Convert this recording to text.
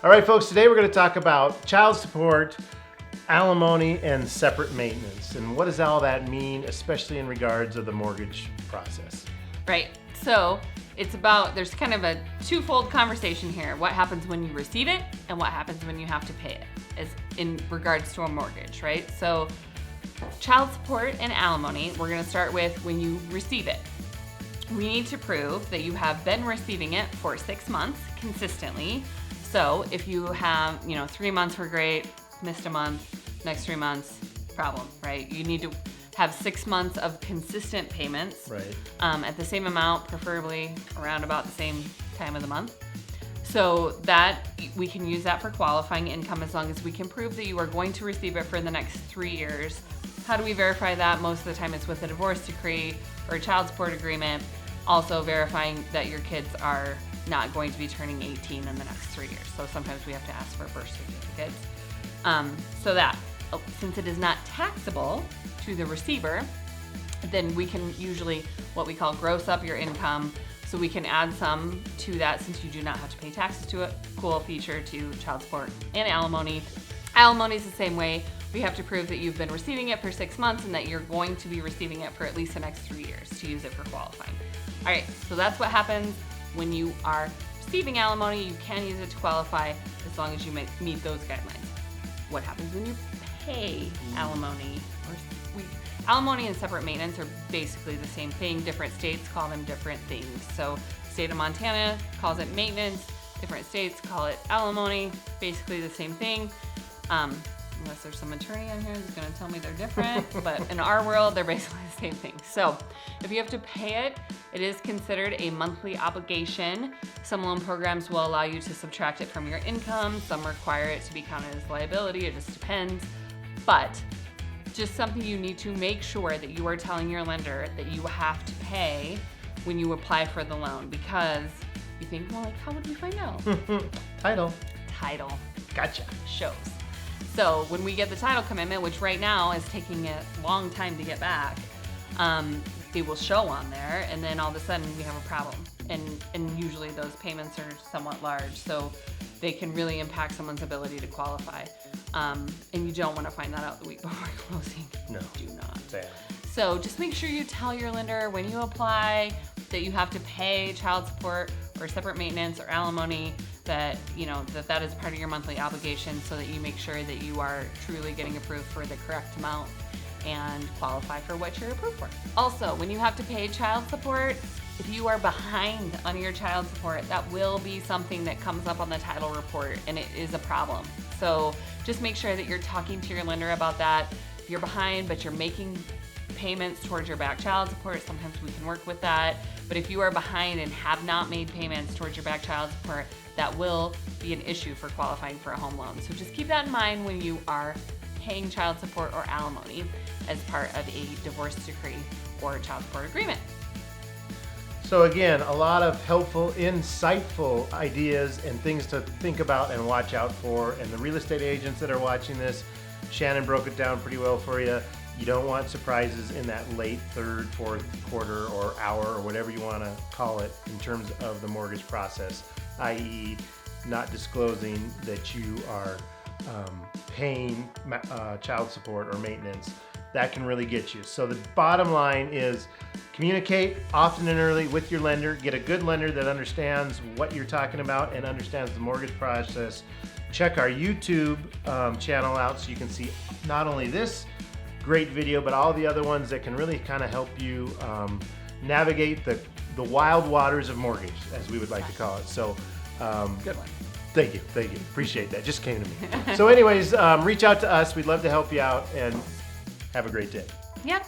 All right, folks, today we're going to talk about child support, alimony, and separate maintenance. And what does all that mean, especially in regards of the mortgage process? Right. So it's about, there's kind of a twofold conversation here. What happens when you receive it and what happens when you have to pay it as in regards to a mortgage, right? So child support and alimony, we're going to start with when you receive it. We need to prove that you have been receiving it for 6 months consistently. So if you have, 3 months were great, missed a month, next 3 months, problem, right? You need to have 6 months of consistent payments, right? At the same amount, preferably around about the same time of the month. So that we can use that for qualifying income as long as we can prove that you are going to receive it for the next 3 years. How do we verify that? Most of the time it's with a divorce decree or a child support agreement. Also verifying that your kids are not going to be turning 18 in the next 3 years. So sometimes we have to ask for birth certificates. So that, since it is not taxable to the receiver, then we can usually what we call gross up your income. So we can add some to that since you do not have to pay taxes to it. Cool feature to child support and alimony. Alimony is the same way. We have to prove that you've been receiving it for 6 months and that you're going to be receiving it for at least the next 3 years to use it for qualifying. All right, so that's what happens when you are receiving alimony. You can use it to qualify as long as you meet those guidelines. What happens when you pay alimony? Alimony and separate maintenance are basically the same thing. Different states call them different things. So state of Montana calls it maintenance. Different states call it alimony. Basically the same thing. Unless there's some attorney on here who's going to tell me they're different. But in our world, they're basically the same thing. So if you have to pay it, it is considered a monthly obligation. Some loan programs will allow you to subtract it from your income. Some require it to be counted as liability. It just depends. But just something you need to make sure that you are telling your lender that you have to pay when you apply for the loan, because you think, well, like, how would we find out? Title. Gotcha. Shows. So when we get the title commitment, which right now is taking a long time to get back, it will show on there, and then all of a sudden we have a problem. And usually those payments are somewhat large, so they can really impact someone's ability to qualify. And you don't want to find that out the week before closing. No. Do not. Sad. So just make sure you tell your lender when you apply that you have to pay child support or separate maintenance or alimony, that that is part of your monthly obligation, so that you make sure that you are truly getting approved for the correct amount and qualify for what you're approved for. Also, when you have to pay child support, if you are behind on your child support, that will be something that comes up on the title report, and it is a problem. So just make sure that you're talking to your lender about that. If you're behind but you're making payments towards your back child support, sometimes we can work with that. But if you are behind and have not made payments towards your back child support, that will be an issue for qualifying for a home loan. So just keep that in mind when you are paying child support or alimony as part of a divorce decree or a child support agreement. So again, a lot of helpful, insightful ideas and things to think about and watch out for. And the real estate agents that are watching this, Shannon broke it down pretty well for you. You don't want surprises in that late third, fourth quarter or hour or whatever you want to call it in terms of the mortgage process, i.e. not disclosing that you are paying child support or maintenance. That can really get you. So the bottom line is communicate often and early with your lender. Get a good lender that understands what you're talking about and understands the mortgage process. Check our YouTube channel out so you can see not only this great video, but all the other ones that can really kind of help you navigate the wild waters of mortgage, as we would like to call it. So Good one. Thank you. Appreciate that. Just came to me. So anyways, reach out to us. We'd love to help you out, and have a great day. Yep.